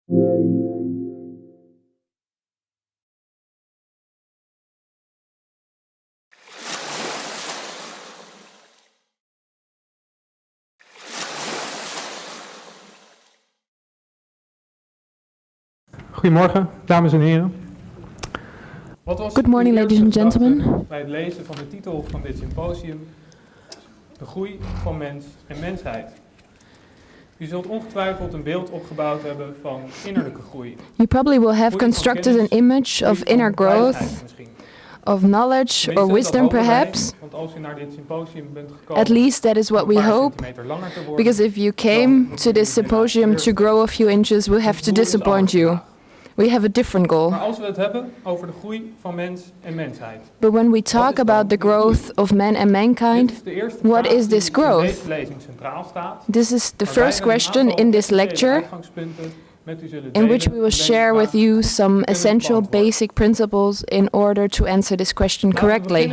Goedemorgen, dames en heren. Good morning, ladies and gentlemen. Bij het lezen van de titel van dit symposium, de groei van mens en mensheid. U zult ongetwijfeld een beeld opgebouwd hebben van innerlijke groei. You probably will have constructed an image of inner growth, of knowledge or wisdom perhaps. Want als u naar dit symposium bent gekomen, At least that is what we hope, because if you came to this symposium to grow a few inches, we have to disappoint you. We have a different goal. Maar als we het hebben over de groei van mens en mensheid. But when we talk about the growth of man and mankind, what is this growth? This is the first question in this lecture, in which we will share with you some essential basic principles in order to answer this question correctly.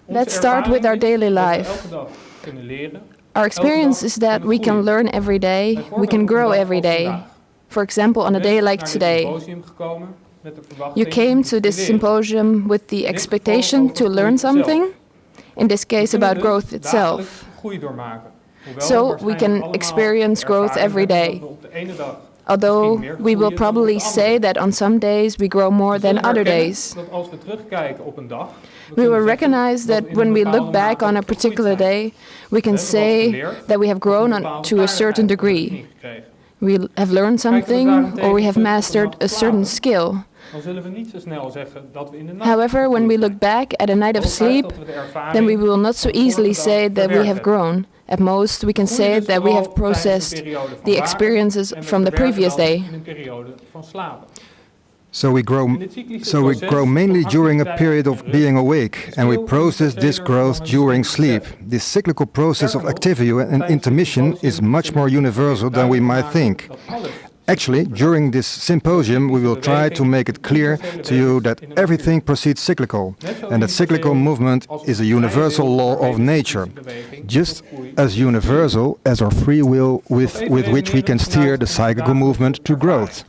Let's start with our daily life. Our experience is that we can learn every day, we can grow every day. For example, on a day like today, you came to this symposium with the expectation to learn something, in this case about growth itself. So we can experience growth every day. Although we will probably say that on some days we grow more than other days. We will recognize that when we look back on a particular day, we can say that we have grown to a certain degree. We have learned something, or we have mastered a certain skill. However, when we look back at a night of sleep, then we will not so easily say that we have grown. At most, we can say that we have processed the experiences from the previous day. So we grow mainly during a period of being awake, and we process this growth during sleep. This cyclical process of activity and intermission is much more universal than we might think. Actually, during this symposium, we will try to make it clear to you that everything proceeds cyclical, and that cyclical movement is a universal law of nature, just as universal as our free will with which we can steer the cyclical movement to growth.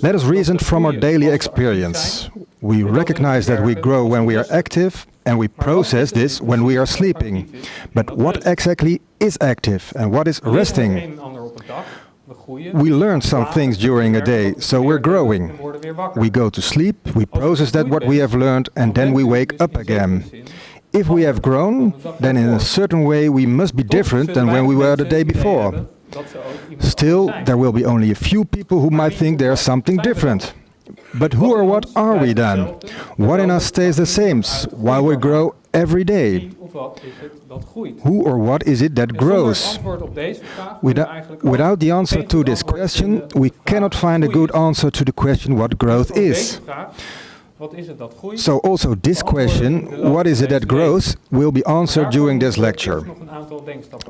Let us reason from our daily experience. We recognize that we grow when we are active, and we process this when we are sleeping. But what exactly is active and what is resting? We learn some things during a day, so we're growing. We go to sleep, we process that what we have learned, and then we wake up again. If we have grown, then in a certain way we must be different than when we were the day before. Still, there will be only a few people who might think there's something different. But who or what are we then? What in us stays the same while we grow every day? Who or what is it that grows? Without the answer to this question, we cannot find a good answer to the question what growth is. So also this question, what is it that grows, will be answered during this lecture.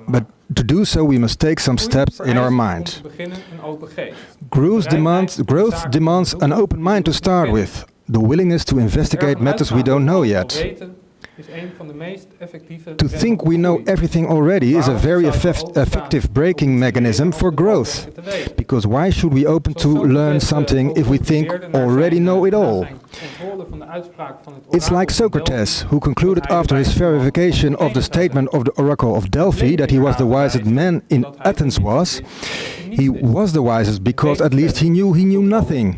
But to do so we must take some steps in our mind. Growth demands an open mind to start with, the willingness to investigate matters we don't know yet. To think we know everything already is a very effective braking mechanism for growth. Because why should we open to learn something if we think already know it all? It's like Socrates, who concluded after his verification of the statement of the oracle of Delphi that he was the wisest man in Athens was. He was the wisest because at least he knew nothing,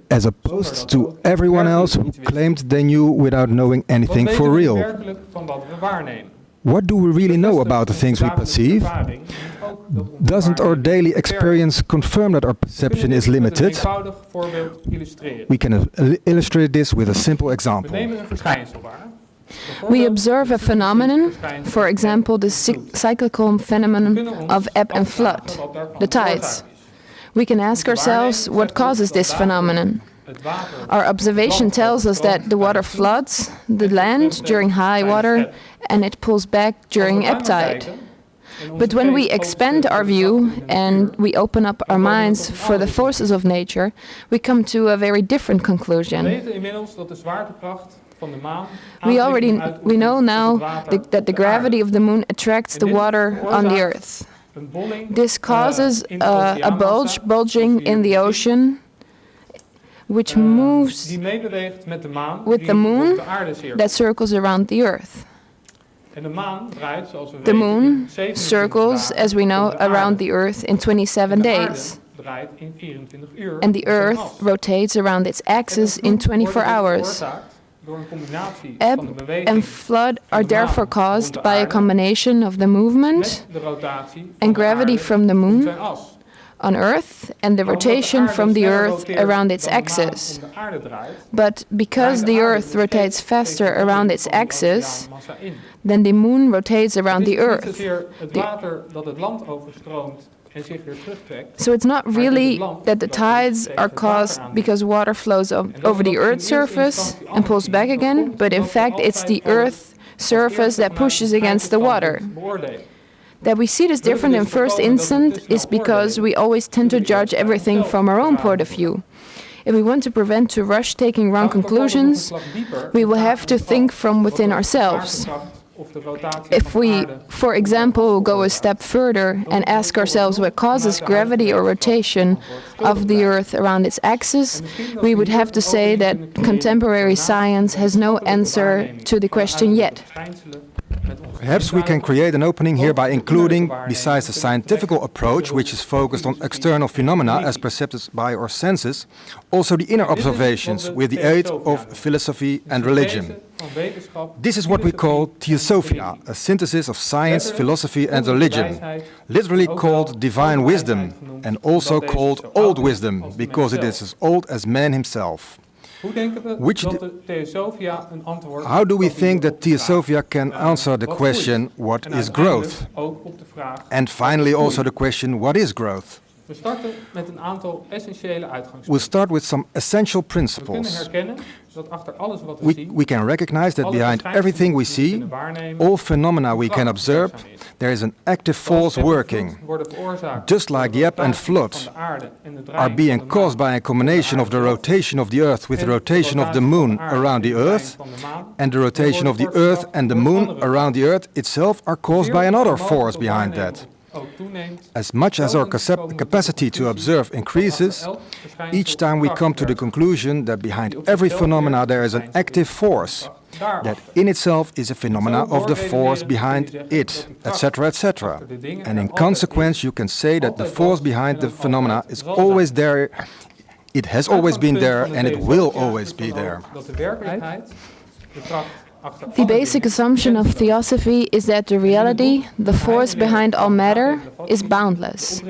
as opposed to everyone else who claimed they knew without knowing anything for real. What do we really know about the things we perceive? Doesn't our daily experience confirm that our perception is limited? We can illustrate this with a simple example. We observe a phenomenon, for example, the cyclical phenomenon of ebb and flood, the tides. We can ask ourselves what causes this phenomenon. Our observation tells us that the water floods the land during high water and it pulls back during ebb tide. But when we expand our view and we open up our minds for the forces of nature, we come to a very different conclusion. We know now that the gravity of the moon attracts the water on the earth. This causes a bulging in the ocean, which moves with the moon that circles around the Earth. The moon circles, as we know, around the Earth in 27 days. And the Earth rotates around its axis in 24 hours. Ebb and flood are therefore caused by a combination of the movement and gravity from the moon on Earth and the rotation from the Earth around its axis. But because the Earth rotates faster around its axis, then the moon rotates around the Earth. So it's not really that the tides are caused because water flows over the Earth's surface and pulls back again, but in fact it's the Earth's surface that pushes against the water. That we see this different in first instance is because we always tend to judge everything from our own point of view. If we want to prevent to rush taking wrong conclusions, we will have to think from within ourselves. If we, for example, go a step further and ask ourselves what causes gravity or rotation of the Earth around its axis, we would have to say that contemporary science has no answer to the question yet. Perhaps we can create an opening here by including, besides the scientific approach, which is focused on external phenomena as perceived by our senses, also the inner observations with the aid of philosophy and religion. This is what we call Theosophia, a synthesis of science, philosophy and religion, literally called divine wisdom and also called old wisdom, because it is as old as man himself. How do we think that Theosophia can answer the question, what is growth? And finally also the question, what is growth? We'll start with some essential principles. We can recognize that behind everything we see, all phenomena we can observe, there is an active force working. Just like the ebb and flood are being caused by a combination of the rotation of the Earth with the rotation of the Moon around the Earth, and the rotation of the Earth and the Moon around the Earth itself are caused by another force behind that. As much as our capacity to observe increases, each time we come to the conclusion that behind every phenomena there is an active force, that in itself is a phenomena of the force behind it, etc., etc. And in consequence you can say that the force behind the phenomena is always there, it has always been there, and it will always be there. The basic assumption of Theosophy is that the reality, the force behind all matter, is boundless.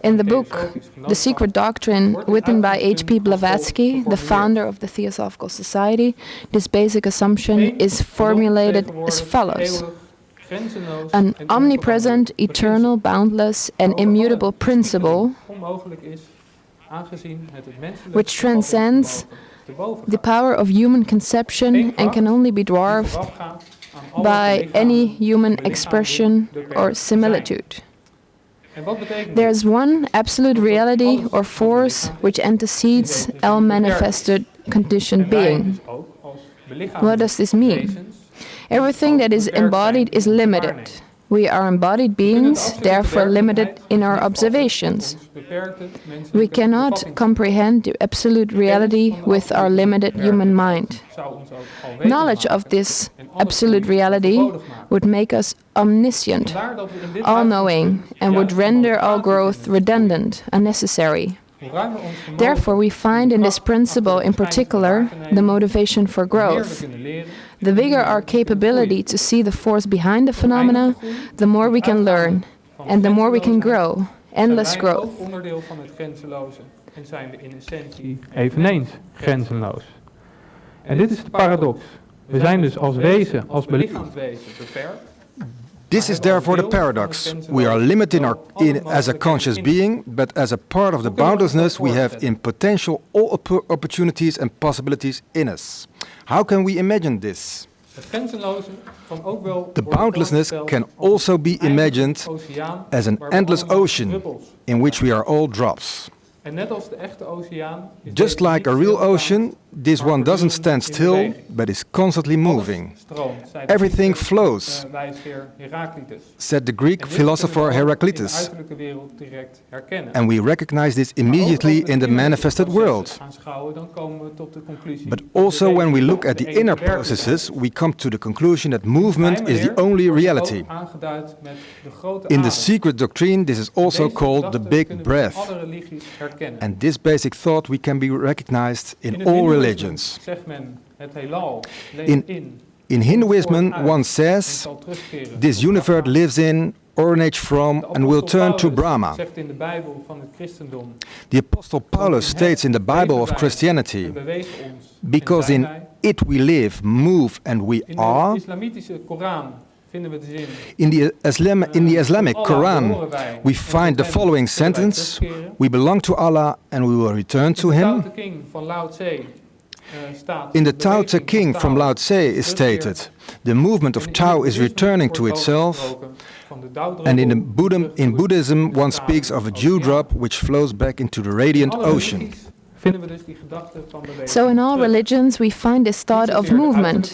In the book The Secret Doctrine, written by H.P. Blavatsky, the founder of the Theosophical Society, this basic assumption is formulated as follows. An omnipresent, eternal, boundless and immutable principle which transcends the power of human conception and can only be dwarfed by any human expression or similitude. There is one absolute reality or force which antecedes all manifested conditioned being. What does this mean? Everything that is embodied is limited. We are embodied beings, therefore limited in our observations. We cannot comprehend the absolute reality with our limited human mind. Knowledge of this absolute reality would make us omniscient, all-knowing, and would render all growth redundant, unnecessary. Therefore, we find in this principle in particular the motivation for growth. The bigger our capability to see the force behind the phenomena, the more we can learn, and the more we can grow, endless growth. Eveneens grenzenloos. En dit is de paradox. We zijn dus als wezen, als belichaamd wezen beperkt. This is therefore the paradox. We are limited as a conscious being, but as a part of the boundlessness we have in potential all opportunities and possibilities in us. How can we imagine this? The boundlessness can also be imagined as an endless ocean in which we are all drops. Just like a real ocean, this one doesn't stand still, but is constantly moving. Everything flows, said the Greek philosopher Heraclitus. And we recognize this immediately in the manifested world. But also when we look at the inner processes, we come to the conclusion that movement is the only reality. In the secret doctrine, this is also called the big breath. And this basic thought we can be recognized in all religions. In Hinduism, one says, this universe lives in, originates from, and will turn to Brahma. The Apostle Paulus states in the Bible of Christianity, because in it we live, move, and we are. In the Islamic Quran, we find the following sentence: we belong to Allah and we will return to Him. In the Tao Te Ching from Lao Tse is stated, the movement of Tao is returning to itself. And in Buddhism, one speaks of a dewdrop which flows back into the radiant ocean. So in all religions, we find this thought of movement.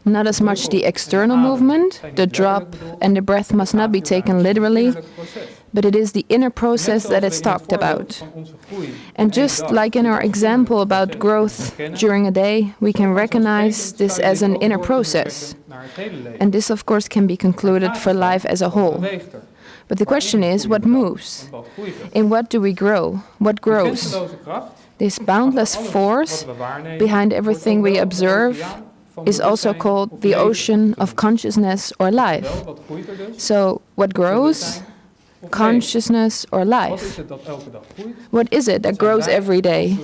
Not as much the external movement, the drop and the breath must not be taken literally, but it is the inner process that it's talked about. And just like in our example about growth during a day, we can recognize this as an inner process. And this, of course, can be concluded for life as a whole. But the question is, what moves? In what do we grow? What grows? This boundless force behind everything we observe is also called the ocean of consciousness or life. So, what grows? Consciousness or life. What is it that grows every day?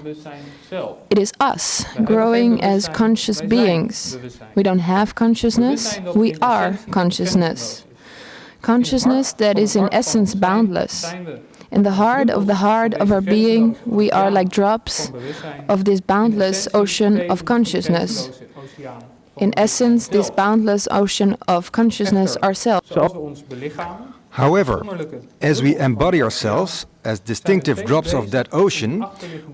It is us, growing as conscious beings. We don't have consciousness, we are consciousness. Consciousness that is in essence boundless. In the heart of our being, we are like drops of this boundless ocean of consciousness. In essence, this boundless ocean of consciousness ourselves. However, as we embody ourselves as distinctive drops of that ocean,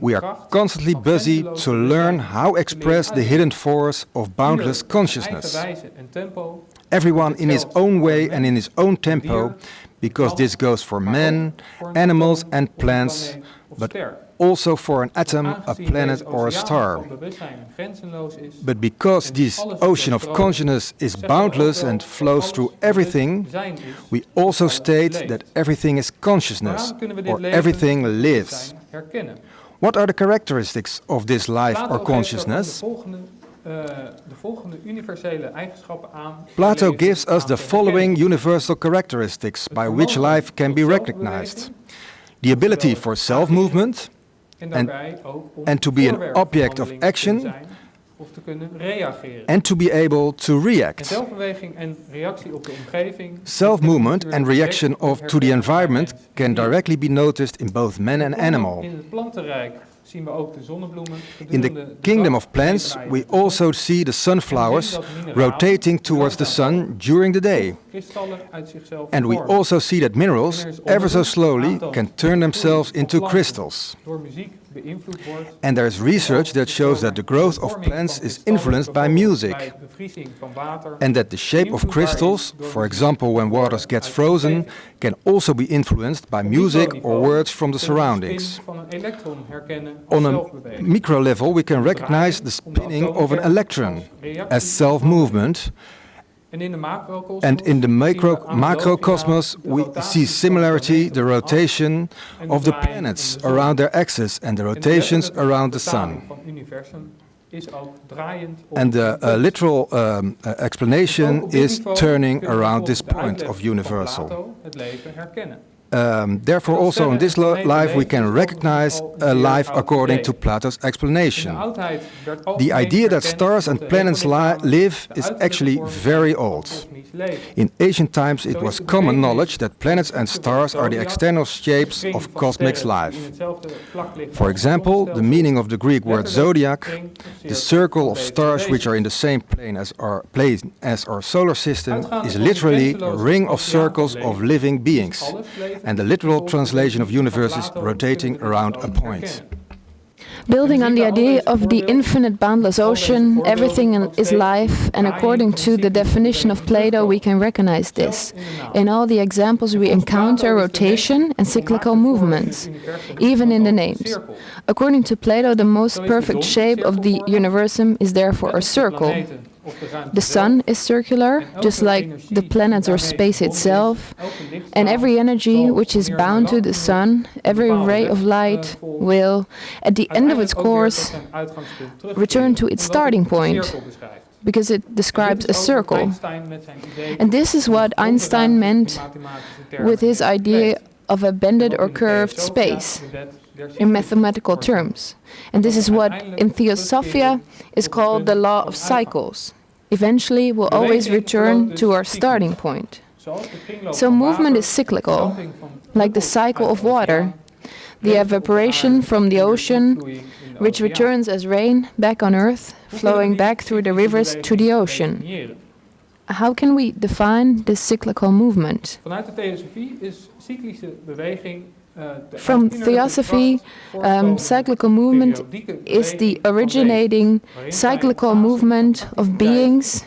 we are constantly busy to learn how to express the hidden force of boundless consciousness. Everyone in his own way and in his own tempo, because this goes for men, animals and plants, but also for an atom, a planet or a star. But because this ocean of consciousness is boundless and flows through everything, we also state that everything is consciousness, or everything lives. What are the characteristics of this life or consciousness? Plato gives us the following universal characteristics by which life can be recognized. The ability for self-movement, and to be an object of action, and to be able to react. Self-movement and reaction to the environment can directly be noticed in both man and animal. In the kingdom of plants, we also see the sunflowers rotating towards the sun during the day. And we also see that minerals, ever so slowly, can turn themselves into crystals. And there is research that shows that the growth of plants is influenced by music, and that the shape of crystals, for example when water gets frozen, can also be influenced by music or words from the surroundings. On a micro level, we can recognize the spinning of an electron as self-movement. And in the macrocosmos, we see similarity, the rotation of the planets around their axis and the rotations around the sun. And the literal explanation is turning around this point of universal. Therefore, also in this life we can recognize a life according to Plato's explanation. The idea that stars and planets live is actually very old. In ancient times it was common knowledge that planets and stars are the external shapes of cosmic life. For example, the meaning of the Greek word zodiac, the circle of stars which are in the same plane as our solar system, is literally a ring of circles of living beings. And the literal translation of universe is rotating around a point. Building on the idea of the infinite boundless ocean, everything is life, and according to the definition of Plato, we can recognize this. In all the examples we encounter rotation and cyclical movements, even in the names. According to Plato, the most perfect shape of the universum is therefore a circle. The sun is circular, just like the planets or space itself, and every energy which is bound to the sun, every ray of light, will, at the end of its course, return to its starting point, because it describes a circle. And this is what Einstein meant with his idea of a bended or curved space, in mathematical terms. And this is what, in Theosophia, is called the law of cycles. Eventually, we'll always return to our starting point. So movement is cyclical, like the cycle of water, the evaporation from the ocean, which returns as rain back on Earth, flowing back through the rivers to the ocean. How can we define this cyclical movement? From Theosophy, cyclical movement is the originating cyclical movement of beings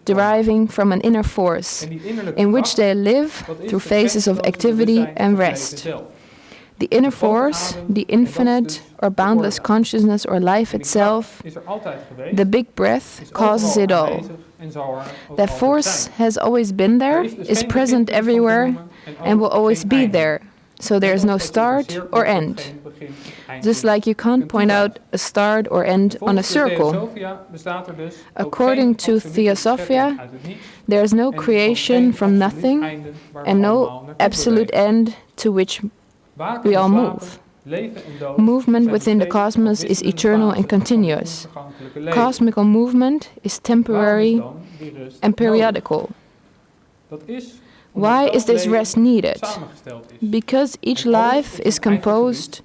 deriving from an inner force, in which they live through phases of activity and rest. The inner force, the infinite or boundless consciousness or life itself, the big breath, causes it all. That force has always been there, is present everywhere, and will always be there. So there is no start or end. Just like you can't point out a start or end on a circle. According to Theosophia, there is no creation from nothing and no absolute end to which we all move. Movement within the cosmos is eternal and continuous. Cosmical movement is temporary and periodical. Why is this rest needed? Because each life is composed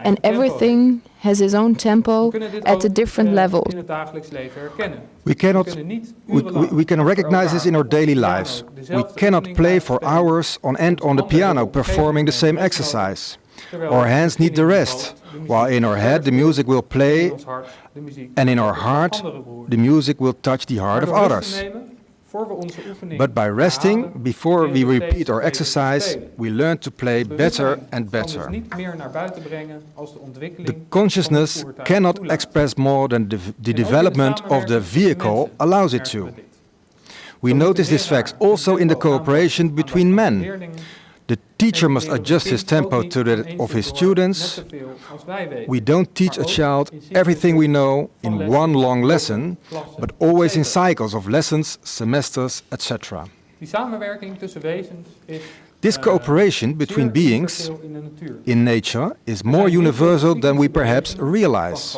and everything has its own tempo at a different level. We can recognize this in our daily lives. We cannot play for hours on end on the piano performing the same exercise. Our hands need the rest, while in our head the music will play, and in our heart the music will touch the heart of others. But by resting, before we repeat our exercise, we learn to play better and better. The consciousness cannot express more than the development of the vehicle allows it to. We notice this fact also in the cooperation between men. The teacher must adjust his tempo to that of his students. We don't teach a child everything we know in one long lesson, but always in cycles of lessons, semesters, etc. This cooperation between beings in nature is more universal than we perhaps realize.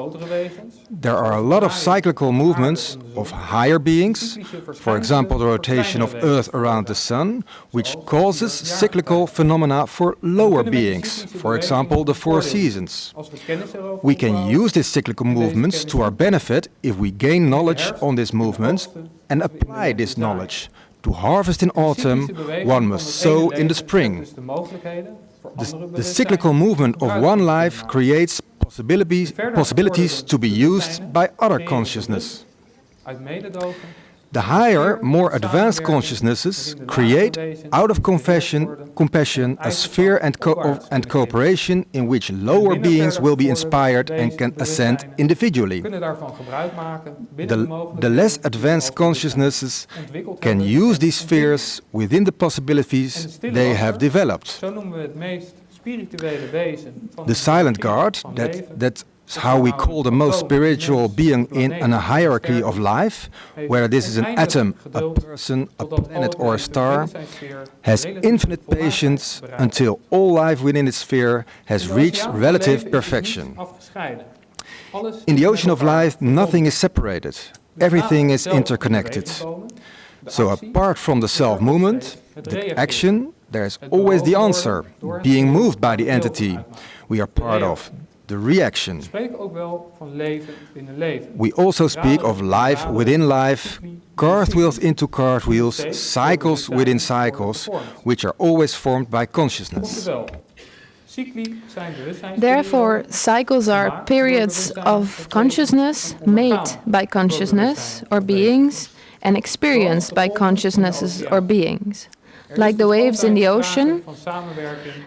There are a lot of cyclical movements of higher beings, for example the rotation of Earth around the Sun, which causes cyclical phenomena for lower beings, for example the four seasons. We can use these cyclical movements to our benefit if we gain knowledge on these movements and apply this knowledge. To harvest in autumn, one must sow in the spring. The cyclical movement of one life creates possibilities to be used by other consciousness. The higher, more advanced consciousnesses create, out of compassion, a sphere and cooperation in which lower beings will be inspired and can ascend individually. The less advanced consciousnesses can use these spheres within the possibilities they have developed. The silent guard, that's how we call the most spiritual being in a hierarchy of life, whether this is an atom, a person, a planet or a star, has infinite patience until all life within its sphere has reached relative perfection. In the ocean of life, nothing is separated. Everything is interconnected. So apart from the self-movement, the action, there is always the answer, being moved by the entity we are part of. The reaction. We also speak of life within life, cartwheels into cartwheels, cycles within cycles, which are always formed by consciousness. Therefore, cycles are periods of consciousness made by consciousness or beings and experienced by consciousnesses or beings. Like the waves in the ocean,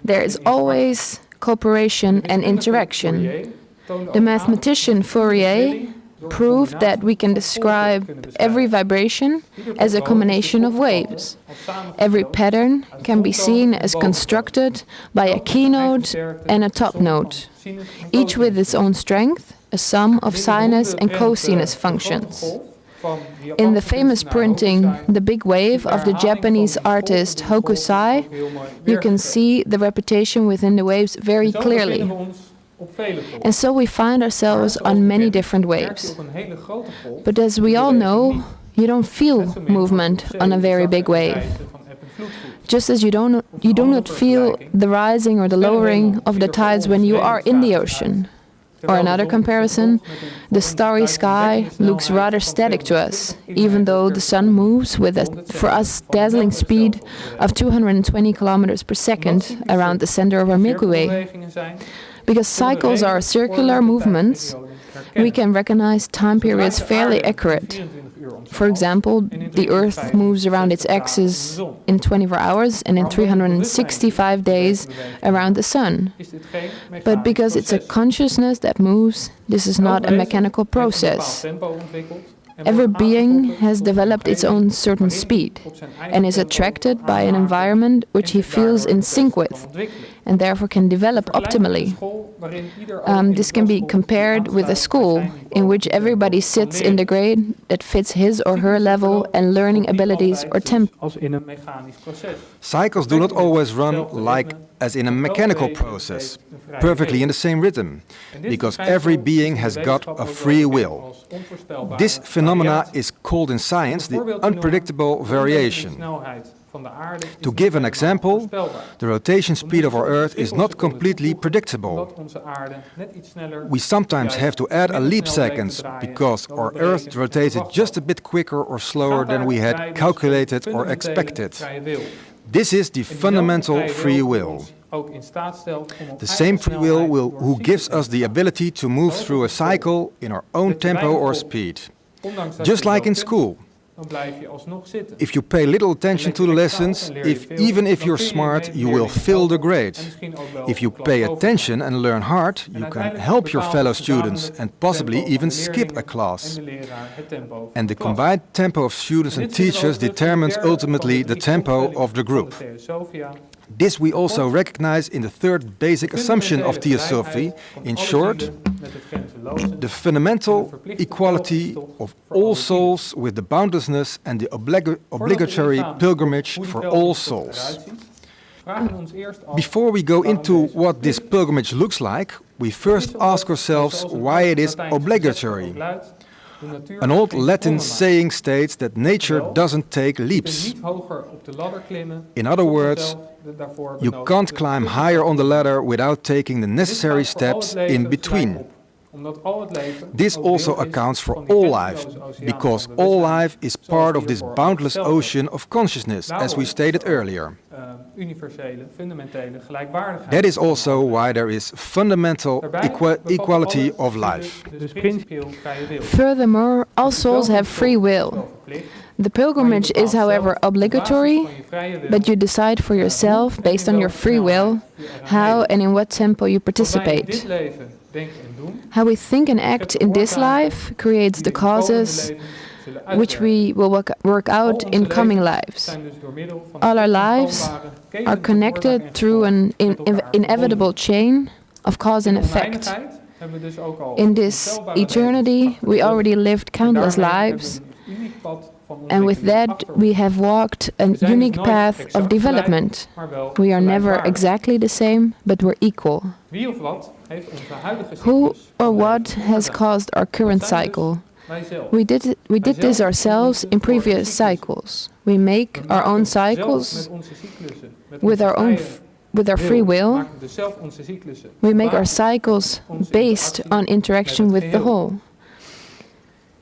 there is always cooperation and interaction. The mathematician Fourier proved that we can describe every vibration as a combination of waves. Every pattern can be seen as constructed by a keynote and a top note, each with its own strength, a sum of sinus and cosinus functions. In the famous printing, The Big Wave of the Japanese artist Hokusai, you can see the repetition within the waves very clearly. And so we find ourselves on many different waves. But as we all know, you don't feel movement on a very big wave. Just as you do not feel the rising or the lowering of the tides when you are in the ocean. Or another comparison, the starry sky looks rather static to us, even though the sun moves with a, for us, dazzling speed of 220 kilometers per second around the center of our Milky Way. Because cycles are circular movements, we can recognize time periods fairly accurate. For example, the Earth moves around its axis in 24 hours and in 365 days around the Sun. But because it's a consciousness that moves, this is not a mechanical process. Every being has developed its own certain speed and is attracted by an environment which he feels in sync with, and therefore can develop optimally. This can be compared with a school in which everybody sits in the grade that fits his or her level and learning abilities or tempo. Cycles do not always run like as in a mechanical process, perfectly in the same rhythm, because every being has got a free will. This phenomena is called in science the unpredictable variation. To give an example, the rotation speed of our Earth is not completely predictable. We sometimes have to add a leap seconds because our Earth rotated just a bit quicker or slower than we had calculated or expected. This is the fundamental free will. The same free will who gives us the ability to move through a cycle in our own tempo or speed. Just like in school. If you pay little attention to the lessons, even if you're smart, you will fail the grade. If you pay attention and learn hard, you can help your fellow students and possibly even skip a class. And the combined tempo of students and teachers determines ultimately the tempo of the group. This we also recognize in the third basic assumption of Theosophy. In short, the fundamental equality of all souls with the boundlessness and the obligatory pilgrimage for all souls. Before we go into what this pilgrimage looks like, we first ask ourselves why it is obligatory. An old Latin saying states that nature doesn't take leaps. In other words, you can't climb higher on the ladder without taking the necessary steps in between. This also accounts for all life, because all life is part of this boundless ocean of consciousness, as we stated earlier. That is also why there is fundamental equality of life. Furthermore, all souls have free will. The pilgrimage is, however, obligatory, but you decide for yourself, based on your free will, how and in what tempo you participate. How we think and act in this life creates the causes which we will work out in coming lives. All our lives are connected through an inevitable chain of cause and effect. In this eternity, we already lived countless lives, and with that we have walked a unique path of development. We are never exactly the same, but we're equal. Who or what has caused our current cycle? We did this ourselves in previous cycles. We make our own cycles with our free will. We make our cycles based on interaction with the whole.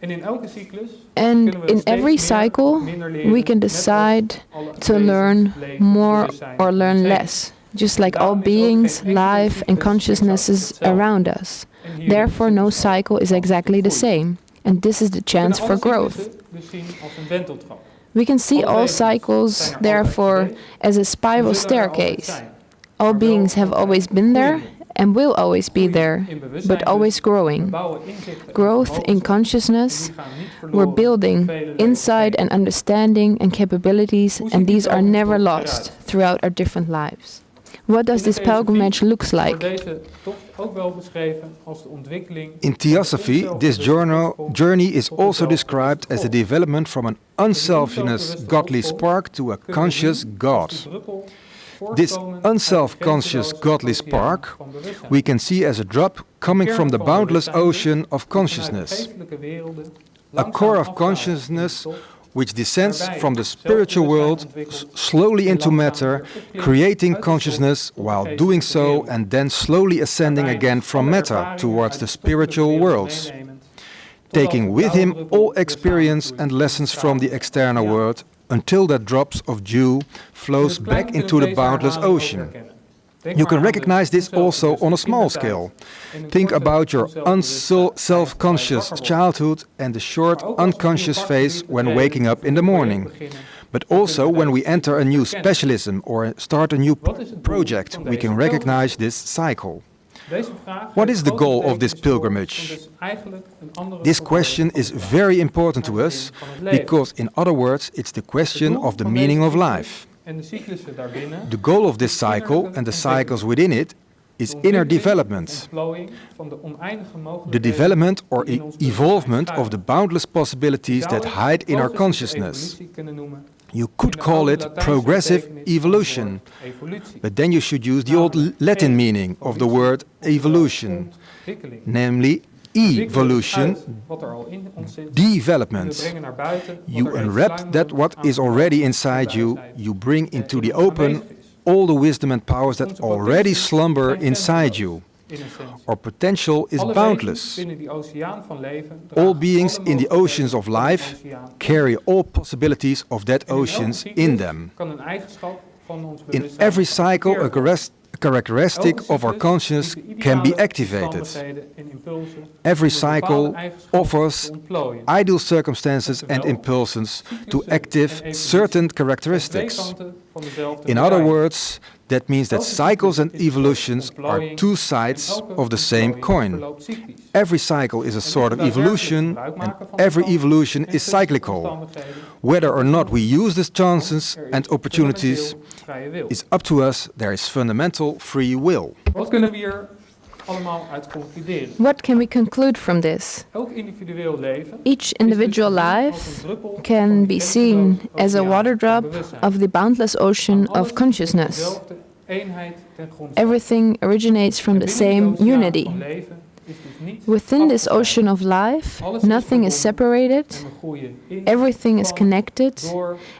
And in every cycle, we can decide to learn more or learn less. just like all beings, life, and consciousnesses around us. Therefore, no cycle is exactly the same, and this is the chance for growth. We can see all cycles, therefore, as a spiral staircase. All beings have always been there and will always be there, but always growing. Growth in consciousness, we're building insight and understanding and capabilities, and these are never lost throughout our different lives. What does this pilgrimage look like? In Theosophy, this journey is also described as the development from an unselfishness godly spark to a conscious God. This unself-conscious godly spark we can see as a drop coming from the boundless ocean of consciousness, a core of consciousness which descends from the spiritual world slowly into matter, creating consciousness while doing so, and then slowly ascending again from matter towards the spiritual worlds, taking with him all experience and lessons from the external world until that drops of dew flows back into the boundless ocean. You can recognize this also on a small scale. Think about your self-conscious childhood and the short unconscious phase when waking up in the morning. But also when we enter a new specialism or start a new project, we can recognize this cycle. What is the goal of this pilgrimage? This question is very important to us because, in other words, it's the question of the meaning of life. The goal of this cycle and the cycles within it is inner development. The development or evolvement of the boundless possibilities that hide in our consciousness. You could call it progressive evolution, but then you should use the old Latin meaning of the word evolution, namely evolution, development. You unwrap that what is already inside you, you bring into the open all the wisdom and powers that already slumber inside you. Our potential is boundless. All beings in the oceans of life carry all possibilities of that oceans in them. In every cycle, a characteristic of our consciousness can be activated. Every cycle offers ideal circumstances and impulses to active certain characteristics. In other words, that means that cycles and evolutions are two sides of the same coin. Every cycle is a sort of evolution, and every evolution is cyclical. Whether or not we use these chances and opportunities is up to us. There is fundamental free will. What can we conclude from this? Each individual life can be seen as a water drop of the boundless ocean of consciousness. Everything originates from the same unity. Within this ocean of life, nothing is separated, everything is connected,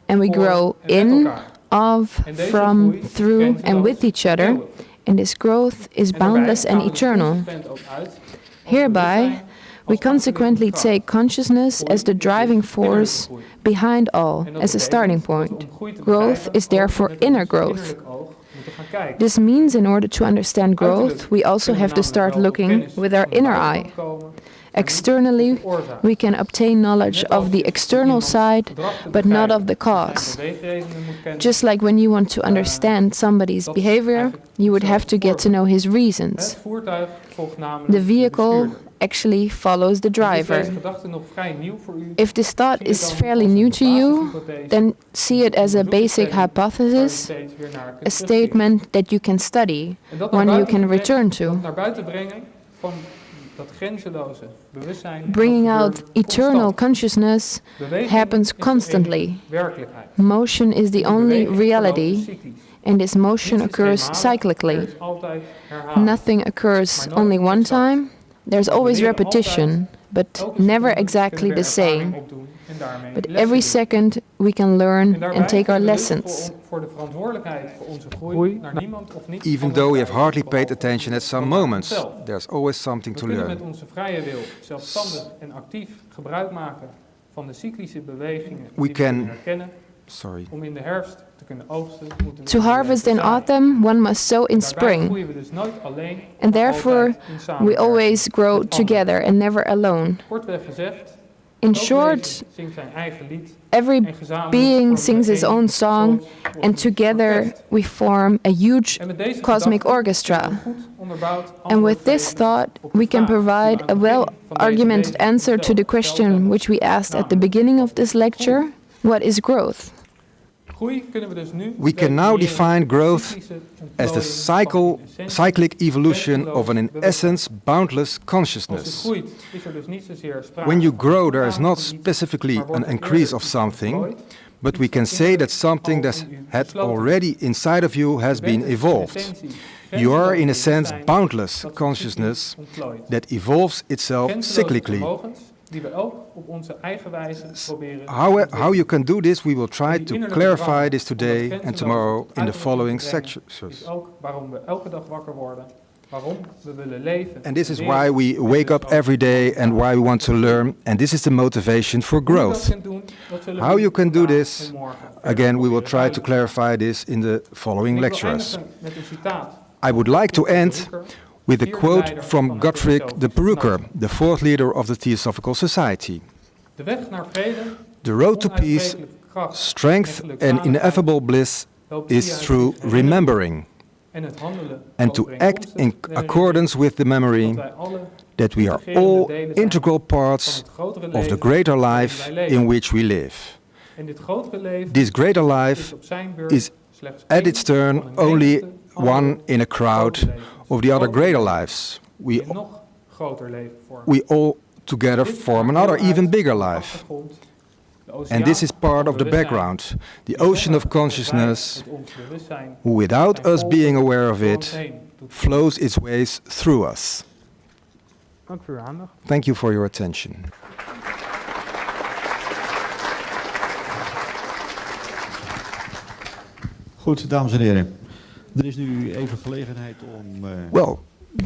and we grow in, of, from, through, and with each other. And this growth is boundless and eternal. Hereby, we consequently take consciousness as the driving force behind all, as a starting point. Growth is therefore inner growth. This means in order to understand growth, we also have to start looking with our inner eye. Externally, we can obtain knowledge of the external side, but not of the cause. Just like when you want to understand somebody's behavior, you would have to get to know his reasons. The vehicle actually follows the driver. If this thought is fairly new to you, then see it as a basic hypothesis, a statement that you can study, one you can return to. Bringing out eternal consciousness happens constantly. Motion is the only reality, and this motion occurs cyclically. Nothing occurs only one time. There's always repetition, but never exactly the same. But every second we can learn and take our lessons. Even though we have hardly paid attention at some moments, there's always something to learn. We can Sorry. Om in de herfst te kunnen oogsten, moeten we To harvest in autumn, one must sow in Daarbij spring. groeien we dus nooit alleen, And maar therefore, altijd in we samenwerking always grow met anderen. together and never alone. Kortweg gezegd, In elk short, leven zingt zijn eigen lied every en gezamenlijk being vormen we sings his één own song, groot and together orkest. we form a huge En met deze cosmic gedachte orchestra. kunnen we goed onderbouwd And antwoord with this geven thought, op de we can vraag die we aan provide het a begin van well-argumented deze answer to the gesteld question hebben. which we asked at the beginning of this lecture: what is growth? Groei kunnen we dus nu We can now definiëren define growth cyclische as the ontplooiing van in essentie cyclic evolution grenzeloos of an in bewustzijn. essence boundless Als het consciousness. groeit, is er dus niet zozeer sprake When you van grow, there is toename not van iets, specifically maar wordt an er increase eerder of iets something, ontplooid, but we can say that something that had already inside of you has been evolved. You are in a sense boundless consciousness that evolves itself cyclically. Die we ook op onze eigen wijze proberen How you can do this, we will try to clarify this today and tomorrow in the following sections. is ook waarom we elke dag wakker worden, waarom we willen leven. And this is why we wake up every day and why we want to learn, and this is the motivation for growth. How you can do this, again, we will try to clarify this in the following lectures. I would like to end with a quote from Gottfried de Perucker, the fourth leader of the Theosophical Society. The road to peace, strength and ineffable bliss is through remembering, and to act in accordance with the memory that we are all integral parts of the greater life in which we live. This greater life is at its turn only one in a crowd of the other greater lives. We all together form another even bigger life. And this is part of the background, the ocean of consciousness, who without us being aware of it, flows its ways through us. Thank you for your attention. Goed, dames en heren. Er is nu even gelegenheid om... Well,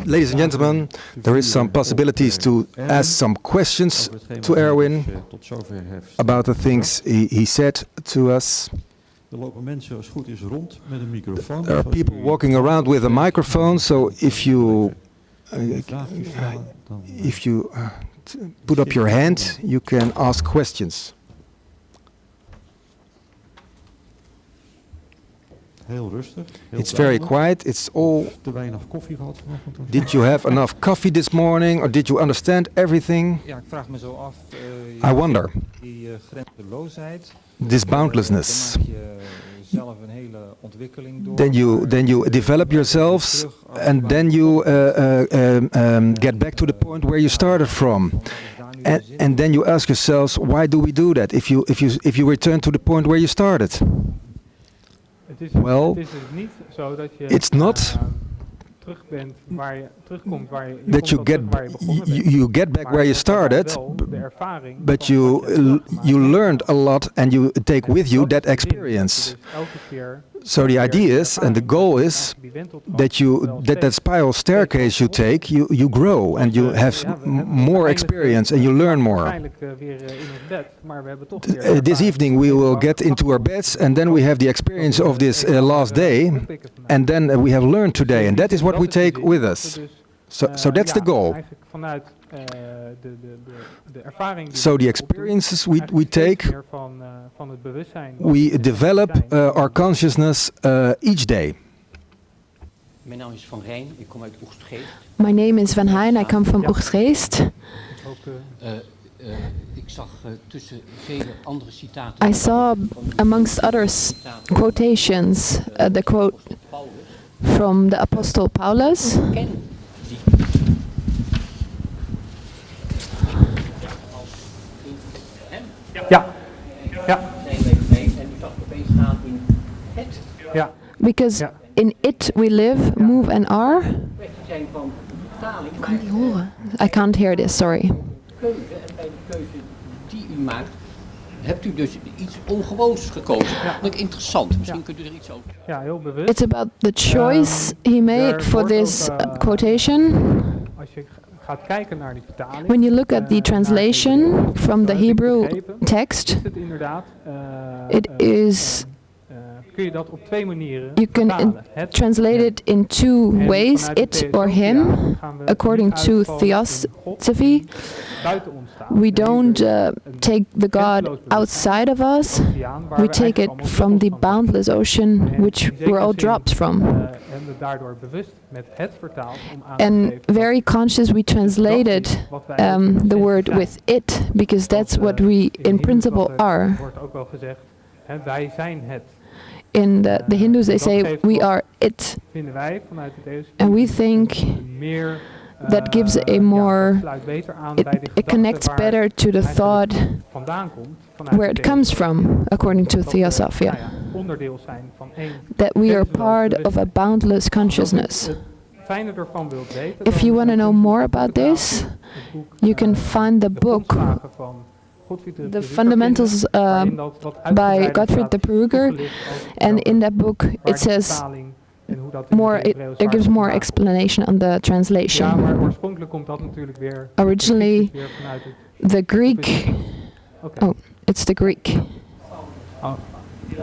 ladies and gentlemen, there is some possibilities to ask some questions to Erwin about the things he said to us. Er lopen mensen, als het goed is, rond met een microfoon. There are people walking around with a microphone, so if you put up your hand, you can ask questions. Heel rustig. It's very quiet. It's all. Te weinig koffie gehad vanochtend. Did you have enough coffee this morning, or did you understand everything? Ja, ik vraag me zo af. I wonder. Die grenzeloosheid. This boundlessness. Dan maak je zelf een hele ontwikkeling door. Then you develop yourselves, and then you get back to the point where you started from. And then you ask yourselves, why do we do that? If you return to the point where you started. Well, it's not that you get back where you started, but you learned a lot and you take with you that experience. So the idea is, and the goal is, that spiral staircase you take, you grow and you have more experience and you learn more. This evening we will get into our beds and then we have the experience of this last day, and then we have learned today, and that is what we take with us. So that's the goal. So the experiences we take, we develop our consciousness each day. My name is Van Heijn, I come from Oegstgeest. I saw, amongst others, quotations, the quote from the Apostle Paulus. Because in it we live, move and are. I can't hear this, sorry. Hebt u dus iets ongewoons gekozen. Dat is interessant. Misschien kunt u er iets over. Ja, heel bewust. It's about the choice he made for this quotation. Als je gaat kijken naar die vertaling. When you look at the translation from the Hebrew text, is het inderdaad, it is kun je dat op twee manieren you can vertalen. translate it in two ways, it or him. According to Theosophy, we don't take the God outside of us, we take it from the boundless ocean which we're all dropped from. And very conscious we translated the word with it, because that's what we in principle are. In the Hindus they say we are it, and we think that gives a more, it connects better to the thought where it comes from, according to Theosophical, that we are part of a boundless consciousness. If you want to know more about this, you can find the book, The Fundamentals by Gottfried de Brugger, and in that book it says more, it gives more explanation on the translation. Originally, the Greek. Oh, it's the Greek.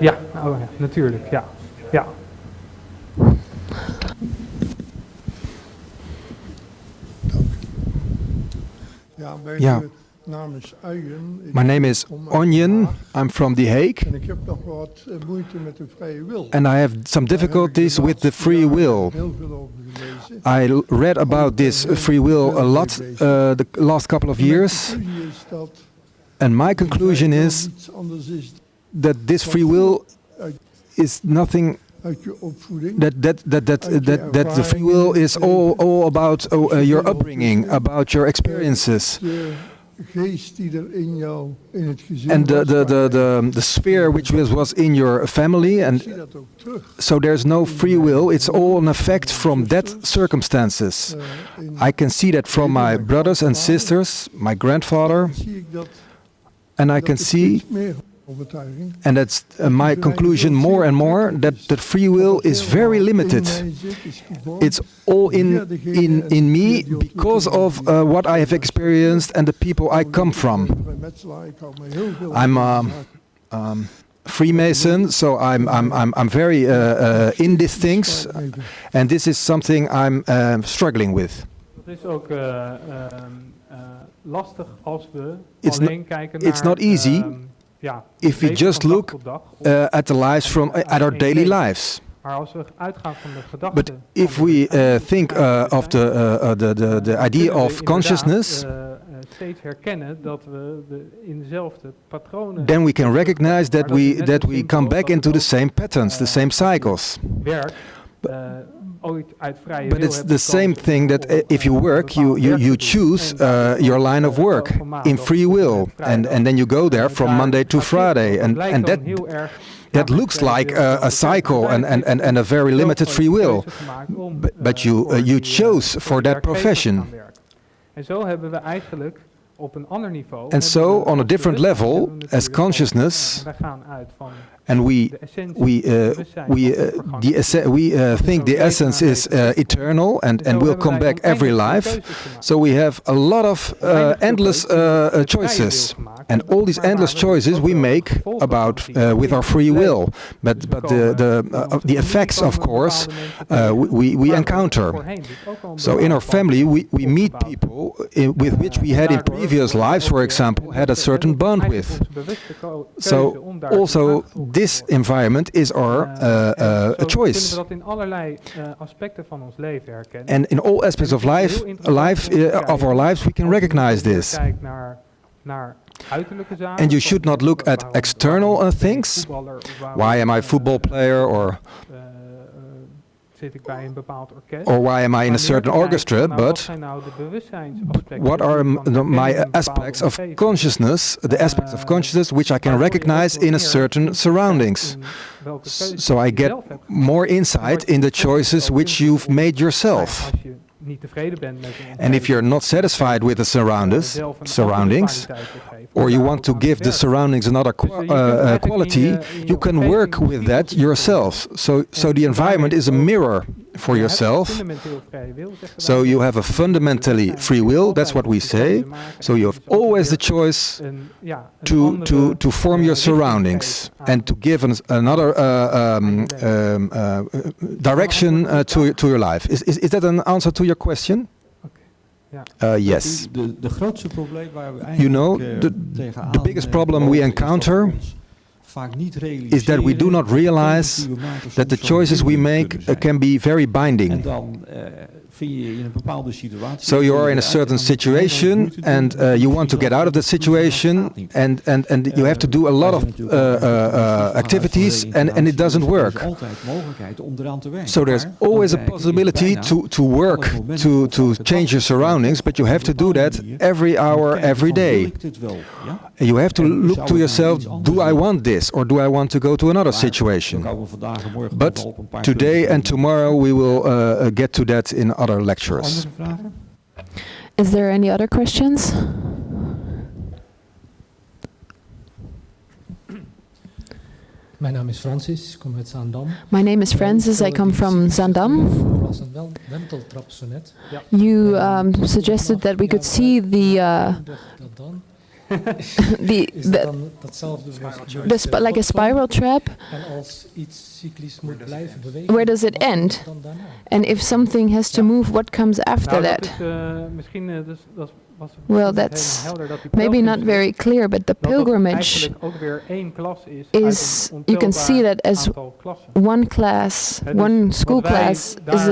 Ja, natuurlijk, ja. Yeah. My name is Onion. I'm from The Hague. And I have some difficulties with the free will. I read about this free will a lot the last couple of years. And my conclusion is that this free will is nothing, that the free will is all about your upbringing, about your experiences. And the sphere which was in your family, and so there's no free will, it's all an effect from that circumstances. I can see that from my brothers and sisters, my grandfather, and I can see, and that's my conclusion more and more, that free will is very limited. It's all in me because of what I have experienced and the people I come from. I'm Freemason, so I'm very in these things, and this is something I'm struggling with. It's not easy if we just look at the lives at our daily lives. But if we think of the idea of consciousness, then we can recognize that we come back into the same patterns, the same cycles. But it's the same thing that if you work, you choose your line of work in free will, and then you go there from Monday to Friday, and that looks like a cycle and a very limited free will. But you chose for that profession. And so, on a different level, as consciousness, and we think the essence is eternal and will come back every life. So we have a lot of endless choices, and all these endless choices we make about with our free will. But the effects, of course, we encounter. So in our family, we meet people with which we had in previous lives, for example, had a certain bond with. So also this environment is our choice. And in all aspects of life of our lives, we can recognize this. And you should not look at external things. Why am I a football player, or why am I in a certain orchestra, but what are my aspects of consciousness, the aspects of consciousness which I can recognize in a certain surroundings. So I get more insight in the choices which you've made yourself. And if you're not satisfied with the surroundings, or you want to give the surroundings another quality, you can work with that yourself. So the environment is a mirror for yourself. So you have a fundamentally free will, that's what we say. So you have always the choice to form your surroundings and to give another direction to your life. Is that an answer to your question? Yes. You know, the biggest problem we encounter is that we do not realize that the choices we make can be very binding. So you are in a certain situation and you want to get out of the situation and you have to do a lot of activities and it doesn't work. So there's always a possibility to work, to change your surroundings, but you have to do that every hour, every day. You have to look to yourself, do I want this or do I want to go to another situation? But today and tomorrow we will get to that in other lectures. Is there any other questions? Mijn naam is Francis, ik kom uit Zaandam. My name is Francis, I come from Zaandam. You suggested that we could see like a spiral trap. Where does it end? And if something has to move, what comes after that? Well, that's maybe not very clear, but the pilgrimage is, you can see that as one class, one school class is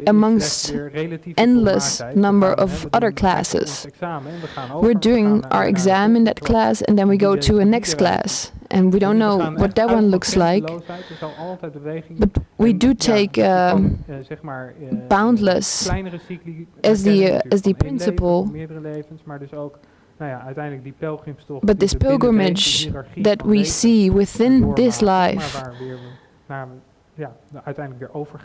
amongst endless number of other classes. We're doing our exam in that class and then we go to a next class. And we don't know what that one looks like. But we do take Boundless as the principle. But this pilgrimage that we see within this life,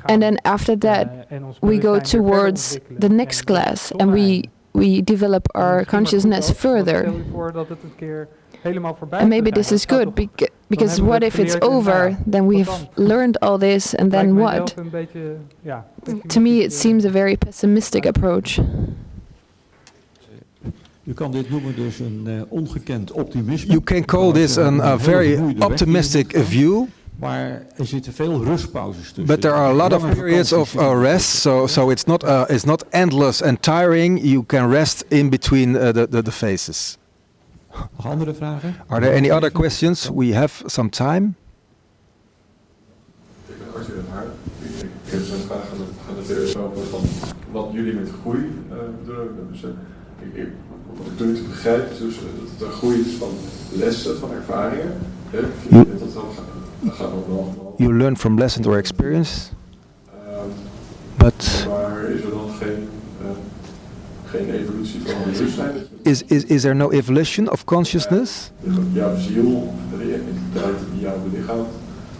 and then after that we go towards the next class and we develop our consciousness further. And maybe this is good, because what if it's over, then we've learned all this, and then what? To me it seems a very pessimistic approach. You can call this a very optimistic view. But there are a lot of periods of rest, so it's not endless and tiring. You can rest in between the phases. Are there any other questions? We have some time. Ik ben Arthur en Haar. Ik heb zo'n vraag aan de Theosophical van wat jullie met groei bedoelen. Dus, wat ik toen niet begrijp is dus dat het een groei is van lessen, van ervaringen. You learn from lessons or experience. But maar is er dan geen evolutie van bewustzijn? Is there no evolution of consciousness? Jouw ziel, de identiteit die jou belichaamt,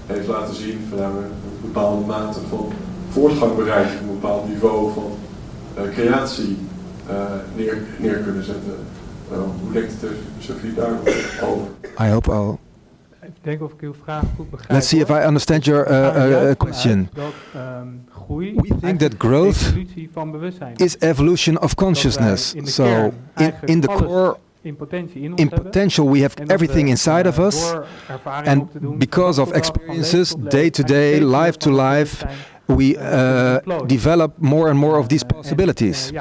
heeft laten zien van we een bepaalde mate van voortgang bereiken, een bepaald niveau van creatie neer kunnen zetten. Hoe denkt de filosofie daarover? I hope I'll. Ik denk of ik uw vraag goed begrijp. Let's see if I understand your question. We think that growth is evolution of consciousness. So in the core, in potential, we have everything inside of us, and because of experiences, day to day, life to life, we develop more and more of these possibilities.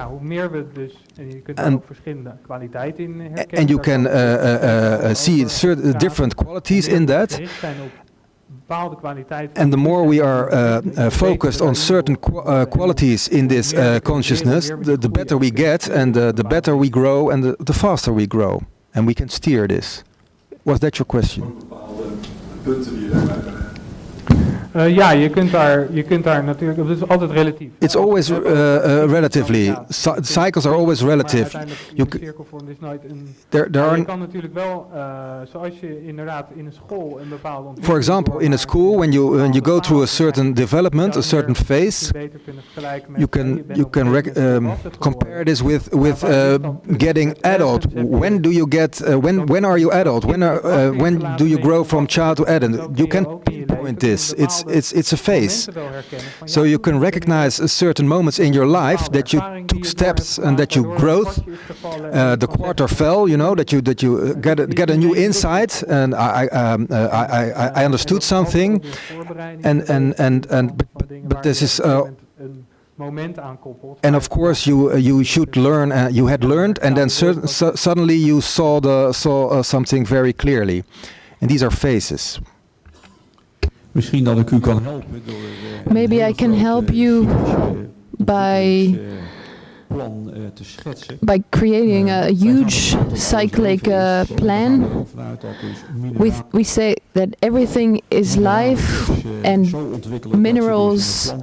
And you can see certain different qualities in that. And the more we are focused on certain qualities in this consciousness, the better we get, and the better we grow, and the faster we grow. And we can steer this. Was that your question? Ja, je kunt daar natuurlijk, het is altijd relatief. It's always relatively. Cycles are always relative. Je kan natuurlijk wel, zoals je inderdaad in een school een bepaalde ontwikkeling. For example, in a school, when you go through a certain development, a certain phase, you can compare this with getting adult. When do you get? When are you adult? When do you grow from child to adult? You can pinpoint this. It's it's a phase. So you can recognize certain moments in your life that you took steps and that you growth. The quarter fell, you know, that you get a new insight, and I understood something, but this is. And of course, you should learn. You had learned, and then suddenly you saw something very clearly. And these are phases. Misschien dat ik u kan helpen door. Maybe I can help you by creating a huge cyclic plan. We say that everything is life, and minerals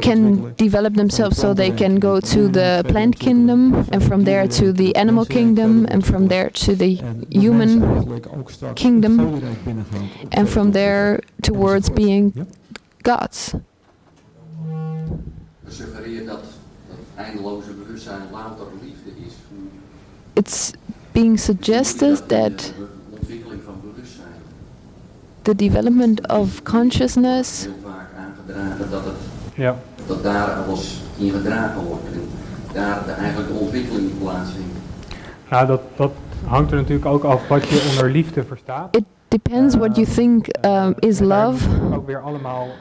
can develop themselves so they can go to the plant kingdom, and from there to the animal kingdom, and from there to the human kingdom, and from there towards being gods. It's being suggested that the development of consciousness dat daar alles in gedragen wordt en daar eigenlijk de ontwikkeling plaatsvindt. Ja, dat hangt er natuurlijk ook af wat je onder liefde verstaat. It depends what you think is love.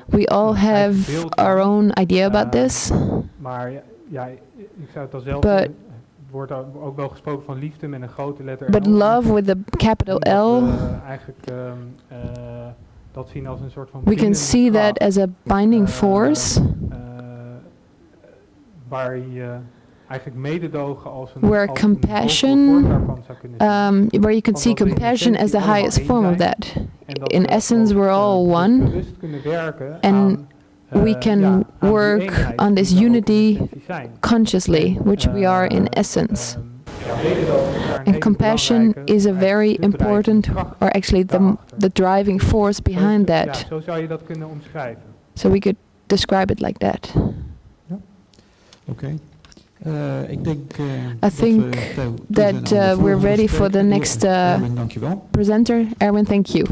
We all have our own idea about this. Maar ja, ik zou het al zelf. Wordt ook wel gesproken van liefde met een grote letter L. But love with the capital L. Eigenlijk dat zien als een soort van. We can see that as a binding force. Waar je eigenlijk mededogen als een. Where compassion, where you can see compassion as the highest form of that. In essence, we're all one, and we can work on this unity consciously, which we are in essence. And compassion is a very important, or actually the driving force behind that. So we could describe it like that. Okay. I think that we're ready for the next presenter. Erwin, thank you.